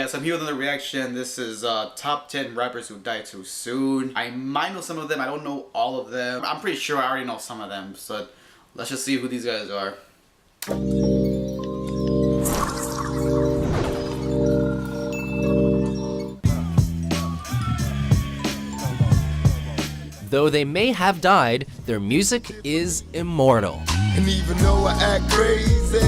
so I'm here with another reaction. This is top 10 rappers who died too soon. I might know some of them, I don't know all of them. I'm pretty sure I already know some of them, so let's just see who these guys are. Though they may have died, their music is immortal. And even though I act crazy,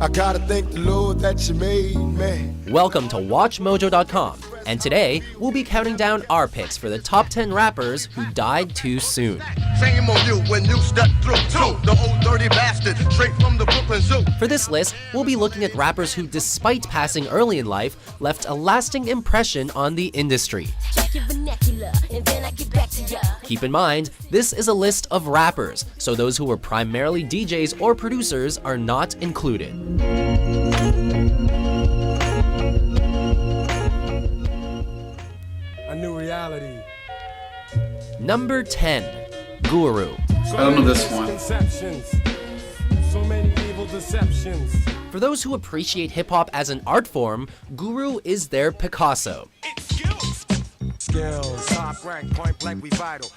I gotta thank the Lord that you made me. Welcome to WatchMojo.com, and today we'll be counting down our picks for the top 10 rappers who died too soon. Shame on you when you step through the old dirty bastard straight from the Brooklyn Zoo. For this list, we'll be looking at rappers who, despite passing early in life, left a lasting impression on the industry. Keep in mind, this is a list of rappers, so those who were primarily DJs or producers are not included. A new reality. Number 10. Guru. I don't know this one. So many evil deceptions. For those who appreciate hip-hop as an art form, Guru is their Picasso.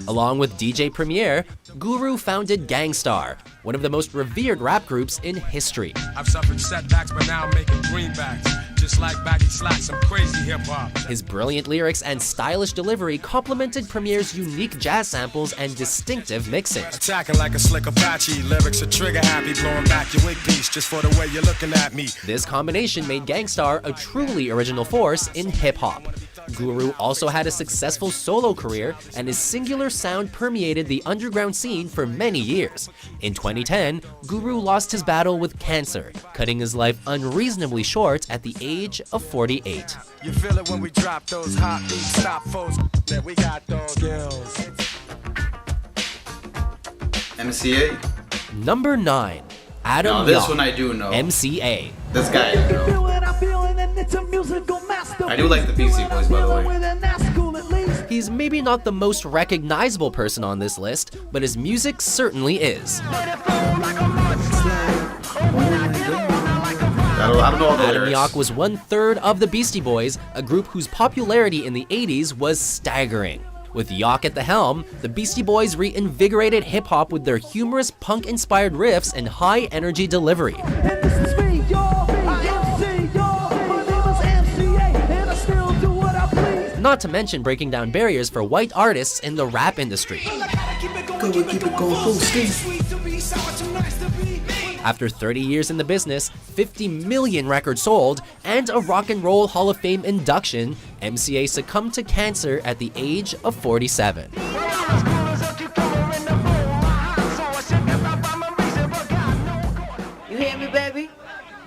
Along with DJ Premier, Guru founded Gang Starr, one of the most revered rap groups in history. I've suffered setbacks, but now I'm making greenbacks. Just like baggy slacks, some crazy hip-hop. His brilliant lyrics and stylish delivery complemented Premier's unique jazz samples and distinctive mixing. Attacking like a slick Apache, lyrics are trigger-happy, blowing back your wig piece just for the way you're looking at me. This combination made Gang Starr a truly original force in hip-hop. Guru also had a successful solo career, and his singular sound permeated the underground scene for many years. In 2010, Guru lost his battle with cancer, cutting his life unreasonably short at the age of 48. You feel it when we drop those hot beats, stop foes, that we got those girls. MCA? Number 9. Adam No, this Yauch, one I do know. MCA. This guy I know. I do like the Beastie Boys, by the way. He's maybe not the most recognizable person on this list, but his music certainly is. I don't know all the Adam lyrics. Yauch was 1/3 of the Beastie Boys, a group whose popularity in the 80s was staggering. With Yauch at the helm, the Beastie Boys reinvigorated hip-hop with their humorous punk-inspired riffs and high-energy delivery. Not to mention breaking down barriers for white artists in the rap industry. After 30 years in the business, 50 million records sold, and a Rock and Roll Hall of Fame induction, MCA succumbed to cancer at the age of 47. You hear me, baby?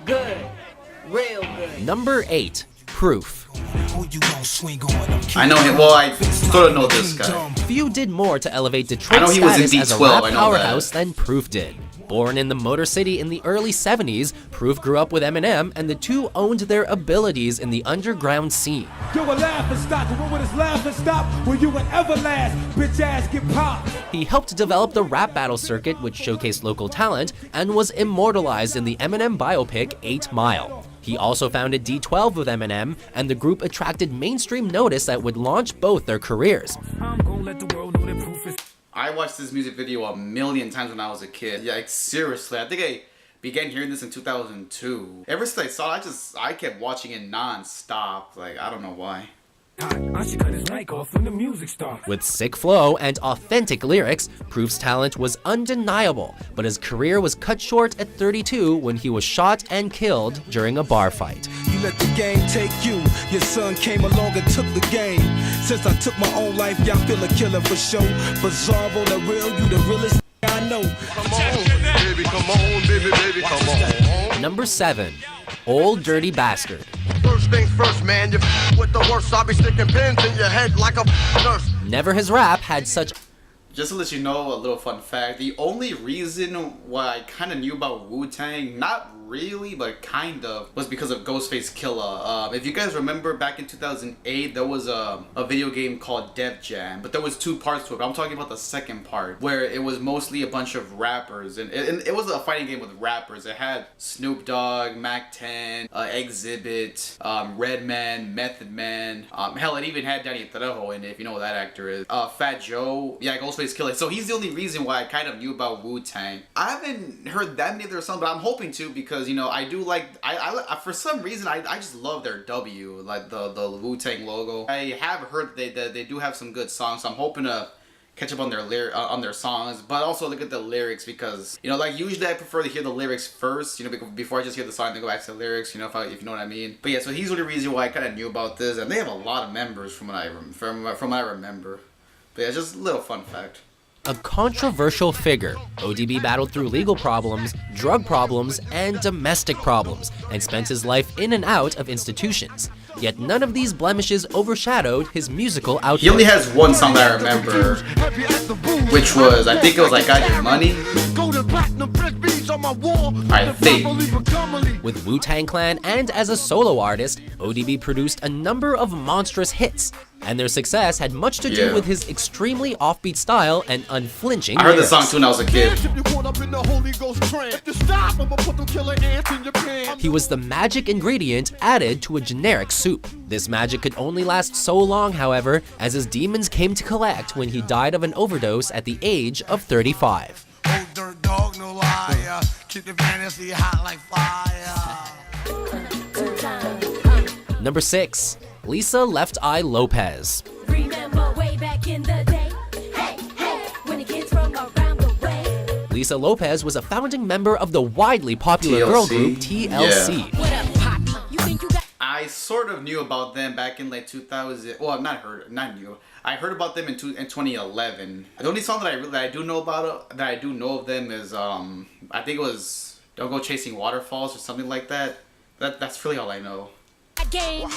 Good. Real good. Number 8. Proof. I know him. Well, I sort of know this guy. Few did more to elevate I Detroit's know he was in status as a D12, rap I know powerhouse that. than Proof did. Born in the Motor City in the early 70s, Proof grew up with Eminem, and the two owned their abilities in the underground scene. You will laugh and stop, but when it's laugh and stop, when you will ever last, bitch ass get popped. He helped develop the rap battle circuit, which showcased local talent, and was immortalized in the Eminem biopic 8 Mile. He also founded D12 with Eminem, and the group attracted mainstream notice that would launch both their careers. I watched this music video a million times when I was a kid. Yeah, like seriously, I think I began hearing this in 2002. Ever since I saw it, I kept watching it non-stop. Like, I don't know why. With sick flow and authentic lyrics, Proof's talent was undeniable, but his career was cut short at 32 when he was shot and killed during a bar fight. You let the game take you. Your son came along and took the game. Since I took my own life, y'all feel a killer for show. Bizarre on the real, you the realest I know. Come on, baby, come on, baby, come on. Number 7. Old Dirty Bastard. First things first, man, you with the worst. I'll be sticking pins in your head like a nurse. Never has rap had such... Just to let you know, a little fun fact, the only reason why I kind of knew about Wu-Tang, not really, but kind of, was because of Ghostface Killah. If you guys remember back in 2008, there was a video game called Def Jam, but there was 2 parts to it. I'm talking about the second part, where it was mostly a bunch of rappers, and it was a fighting game with rappers. It had Snoop Dogg, Mac 10, Exhibit, Redman, Method Man, hell, it even had Danny Trejo in it, if you know what that actor is. Fat Joe, yeah, Ghostface Killah. So he's the only reason why I kind of knew about Wu-Tang. I haven't heard that many of their songs, but I'm hoping to, because, you know, I do like, I for some reason, I just love their W, like the Wu-Tang logo. I have heard that they do have some good songs, so I'm hoping to catch up on their songs, but also look at the lyrics, because, you know, like, usually I prefer to hear the lyrics first, you know, before I just hear the song and then go back to the lyrics, you know, if you know what I mean. But yeah, so he's the reason why I kind of knew about this, and they have a lot of members from what I remember. But yeah, just a little fun fact. A controversial figure, ODB battled through legal problems, drug problems, and domestic problems, and spent his life in and out of institutions. Yet none of these blemishes overshadowed his musical output. He only has one song that I remember, which was, I think it was like Got Your Money. I think. With Wu-Tang Clan and as a solo artist, ODB produced a number of monstrous hits, and their success had much to do with his extremely offbeat style and unflinching I heard lyrics. the song too when I was a kid. He was the magic ingredient added to a generic soup. This magic could only last so long, however, as his demons came to collect when he died of an overdose at the age of 35. Number 6. Lisa Left Eye Lopez. Remember way back in the day, hey, hey, when the kids from around the way. Lisa Lopez was a founding member of the widely popular girl group TLC. What up, Poppy? You think you got... I sort of knew about them back in like 2000. Well, I heard about them in 2011. The only song that I do know of them is I think it was "Don't Go Chasing Waterfalls" or something like that. That's really all I know. Game.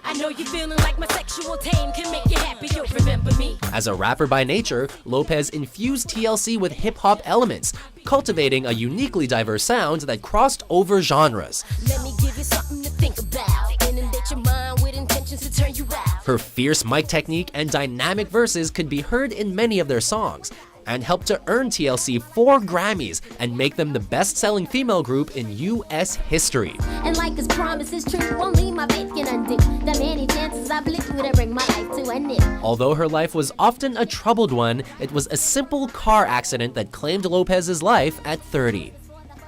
I know you feeling like my sexual tame can make you happy, you'll remember me. As a rapper by nature, Lopez infused TLC with hip-hop elements, cultivating a uniquely diverse sound that crossed over genres. Let me give you something to think about. Inundate your mind with intentions to turn you out. Her fierce mic technique and dynamic verses could be heard in many of their songs, and helped to earn TLC 4 Grammys and make them the best-selling female group in U.S. history. And like his promise is true, won't leave my bacon undue. The many chances I blew to bring my life to an end. Although her life was often a troubled one, it was a simple car accident that claimed Lopez's life at 30.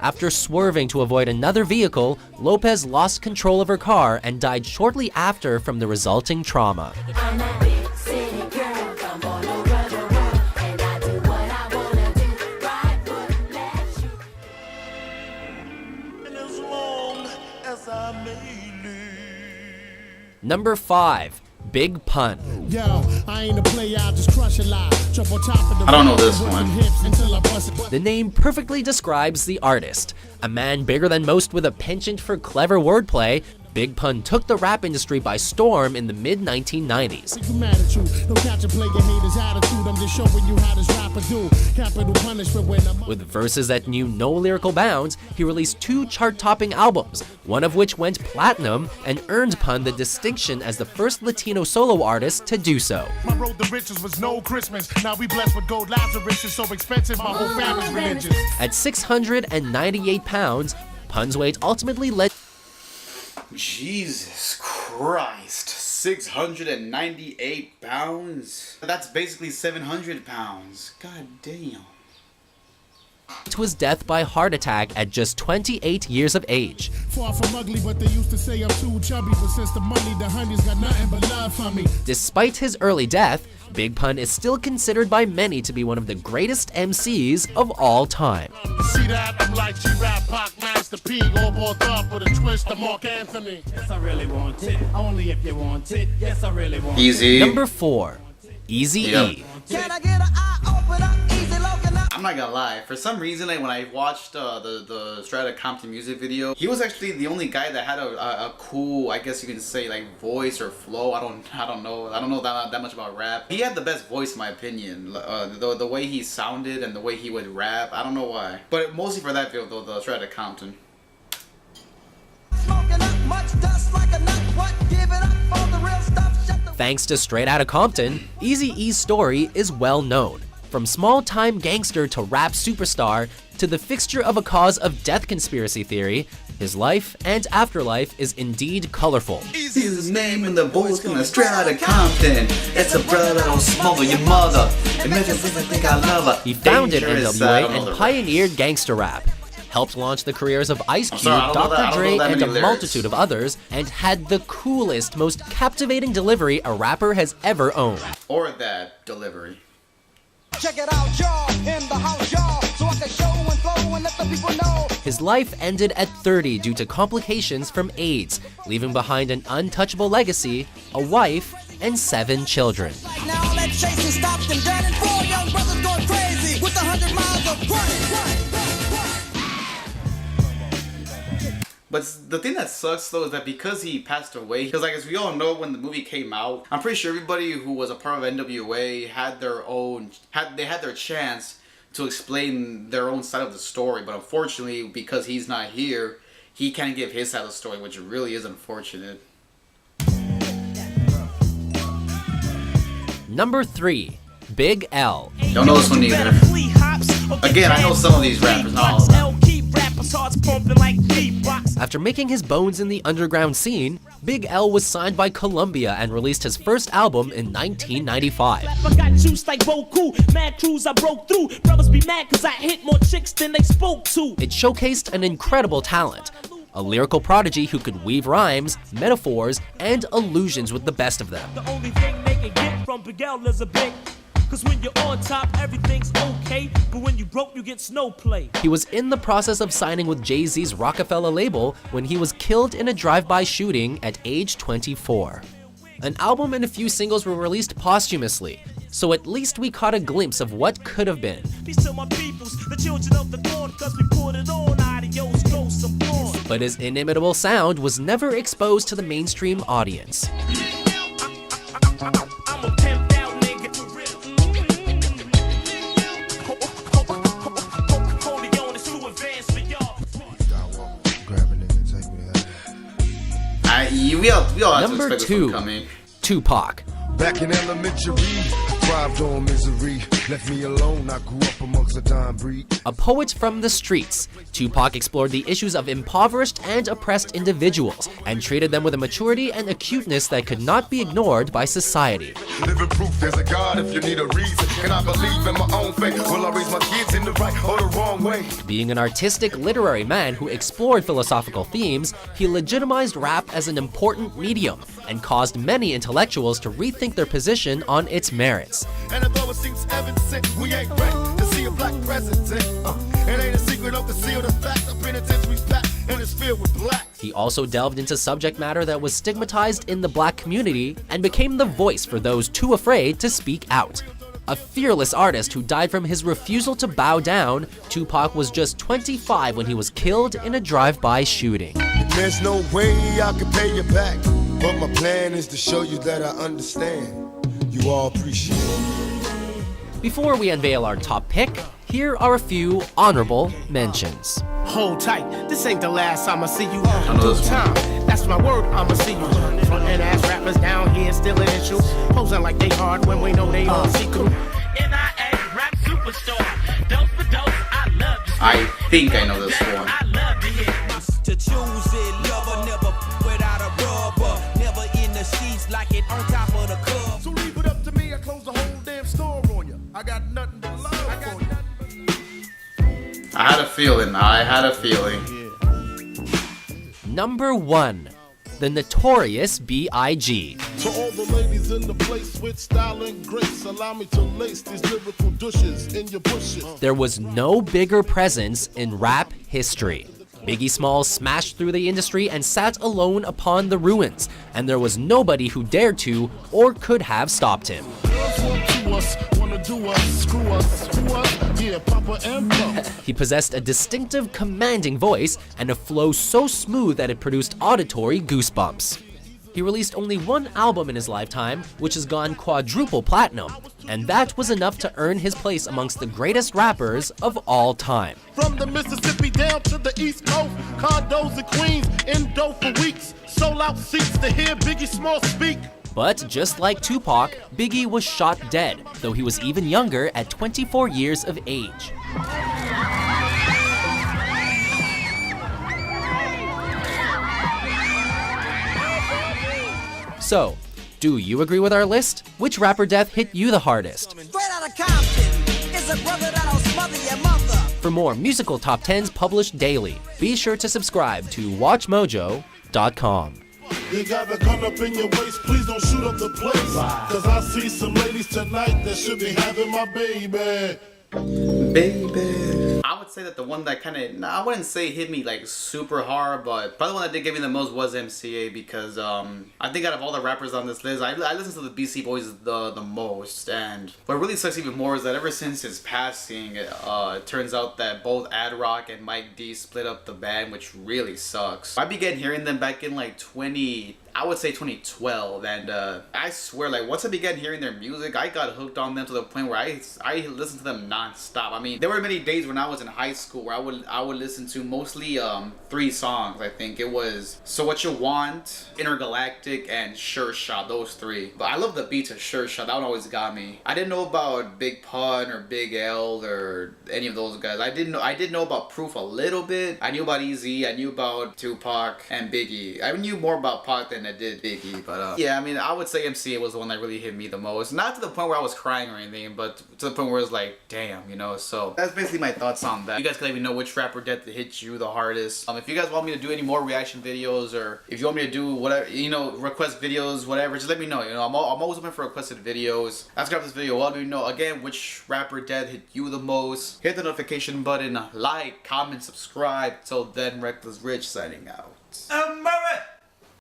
After swerving to avoid another vehicle, Lopez lost control of her car and died shortly after from the resulting trauma. I'm a big city girl, come on over the world, and I do what I wanna do, right foot, left shoe. And as long as I may live. Number 5. Big Pun. Yo, I ain't a player, I just crush a lot. Jump on top of the I don't know this one. The name perfectly describes the artist. A man bigger than most with a penchant for clever wordplay, Big Pun took the rap industry by storm in the mid-1990s. With verses that knew no lyrical bounds, he released 2 chart-topping albums, one of which went platinum and earned Pun the distinction as the first Latino solo artist to do so. My road to riches was no Christmas. Now we blessed with gold Lazarus. It's so expensive, my whole family's religious. At 698 pounds, Pun's weight ultimately led... Jesus Christ, 698 pounds? That's basically 700 pounds. God damn. to his death by heart attack at just 28 years of age. Far from ugly, but they used to say I'm too chubby, but since the money, the honey's got nothing but love for me. Despite his early death, Big Pun is still considered by many to be one of the greatest MCs of all time. See that? I'm like G-Rap, Pac, Master P, all bought up with a twist of Mark Anthony. Yes, I really want it. Only if you want it. Yes, I really want it. Easy. Number 4, Eazy-E. Can I get an eye open up, easy looking up? I'm not gonna lie, for some reason, like, when I watched the Strata Compton music video, he was actually the only guy that had a cool, I guess you can say, like, voice or flow. I don't know that much about rap. He had the best voice, in my opinion. The way he sounded and the way he would rap, I don't know why. But mostly for that video, though, the Strata Compton. Collects dust like a nut. What? Give it up for the real stuff. Shut the Thanks to Straight Outta Compton, Eazy-E's story is well known. From small-time gangster to rap superstar to the fixture of a cause of death conspiracy theory, his life and afterlife is indeed colorful. His name and the boys coming straight out of Compton. It's a brother that'll smother your mother. It makes us think I love her. He founded Dangerous, NWA and pioneered gangster rap, helped launch the careers of Ice Cube, Dr. Dre, and a multitude of others, and had the coolest, most captivating delivery a rapper has ever owned. Or that delivery. check it out, y'all. In the house, y'all. So I can show and flow and let the people know. His life ended at 30 due to complications from AIDS, leaving behind an untouchable legacy, a wife, and 7 children. Right now, let's chase and stop them dead and 4 young brothers going crazy with 100 miles of running. But the thing that sucks though is that because he passed away, because like as we all know when the movie came out, I'm pretty sure everybody who was a part of NWA had their chance to explain their own side of the story. But unfortunately, because he's not here, he can't give his side of the story, which really is unfortunate. Number 3, Big L. Don't know this one either. Again, I know some of these rappers, not all of them. After making his bones in the underground scene, Big L was signed by Columbia and released his first album in 1995. I got juice like Boku, mad crews I broke through. Brothers be mad cause I hit more chicks than they spoke to. It showcased an incredible talent, a lyrical prodigy who could weave rhymes, metaphors, and allusions with the best of them. The only thing they can get from Big L is a big. Cause when you're on top, everything's okay. But when you broke, you get snow play. He was in the process of signing with Jay-Z's Rockefeller label when he was killed in a drive-by shooting at age 24. An album and a few singles were released posthumously, so at least we caught a glimpse of what could have been. Peace to my peoples, the children of the corn, cause we poured it on. Adios, ghosts of corn. But his inimitable sound was never exposed to the mainstream audience. I'm a pimped out nigga. We all have Number to expect 2, this one coming. Tupac. Back in elementary, thrived on misery. Left me alone, I grew up amongst a dying breed. A poet from the streets, Tupac explored the issues of impoverished and oppressed individuals and treated them with a maturity and acuteness that could not be ignored by society. Living proof there's a God if you need a reason. Can I believe in my own faith? Will I raise my kids in the right or the wrong way? Being an artistic, literary man who explored philosophical themes, he legitimized rap as an important medium and caused many intellectuals to rethink their position on its merits. And although it seems evident, we ain't ready to see a black president. It ain't a secret, don't conceal the fact. The penitentiary's packed and it's filled with blacks. He also delved into subject matter that was stigmatized in the black community and became the voice for those too afraid to speak out. A fearless artist who died from his refusal to bow down, Tupac was just 25 when he was killed in a drive-by shooting. There's no way I can pay you back, but my plan is to show you that I understand. You all appreciate it. Before we unveil our top pick, here are a few honorable mentions. Hold tight, this ain't the last time I see you. know this time, that's my word, I'ma see you. Frontin' ass rappers down here still an issue. Posing like they hard when we know they all see through. NIA rap superstar. Dose for dose, I love you. I think I know this one. I love to hear. To choose it, never without a rubber. Never in the sheets like it on top of the cup. So leave it up to me, I close the whole damn store on you. I got nothing but love for you. I had a feeling. Number 1, the notorious B.I.G. To all the ladies in the place with style and grace, allow me to lace these lyrical douches in your bushes. There was no bigger presence in rap history. Biggie Smalls smashed through the industry and sat alone upon the ruins, and there was nobody who dared to or could have stopped him. He possessed a distinctive, commanding voice and a flow so smooth that it produced auditory goosebumps. He released only one album in his lifetime, which has gone quadruple platinum, and that was enough to earn his place amongst the greatest rappers of all time. From the Mississippi down to the East Coast, condos in Queens, in dough for weeks, sold out seats to hear Biggie Small speak. But just like Tupac, Biggie was shot dead, though he was even younger at 24 years of age. So, do you agree with our list? Which rapper death hit you the hardest? For more musical top 10s published daily, be sure to subscribe to WatchMojo.com. You got the gun up in your waist, please don't shoot up the place. Cause I see some ladies tonight that should be having my baby. Baby. I would say that the one that kind of, I wouldn't say hit me like super hard, but probably the one that did give me the most was MCA, because I think out of all the rappers on this list, I listen to the BC Boys the most, and what really sucks even more is that ever since his passing, it turns out that both Ad Rock and Mike D split up the band, which really sucks. I began hearing them back in like 2012, and I swear, like, once I began hearing their music, I got hooked on them to the point where I listened to them non-stop. I mean, there were many days when I was in high school where I would listen to mostly 3 songs. I think it was So What You Want, Intergalactic, and Sure Shot. Those 3. But I love the beats of Sure Shot. That one always got me. I didn't know about Big Pun or Big L or any of those guys. I did know about Proof a little bit. I knew about Eazy. I knew about Tupac and Biggie. I knew more about Pac than I did Biggie, but yeah, I mean, I would say MCA was the one that really hit me the most. Not to the point where I was crying or anything, but to the point where it was like, damn, you know. So that's basically my thoughts on that. You guys can let me know which rapper death hit you the hardest. If you guys want me to do any more reaction videos, or if you want me to do whatever, you know, request videos, whatever, just let me know. You know, I'm always open for requested videos. After this video, let me know again which rapper death hit you the most. Hit the notification button, like, comment, subscribe. Till then, Reckless Rich signing out. Murray!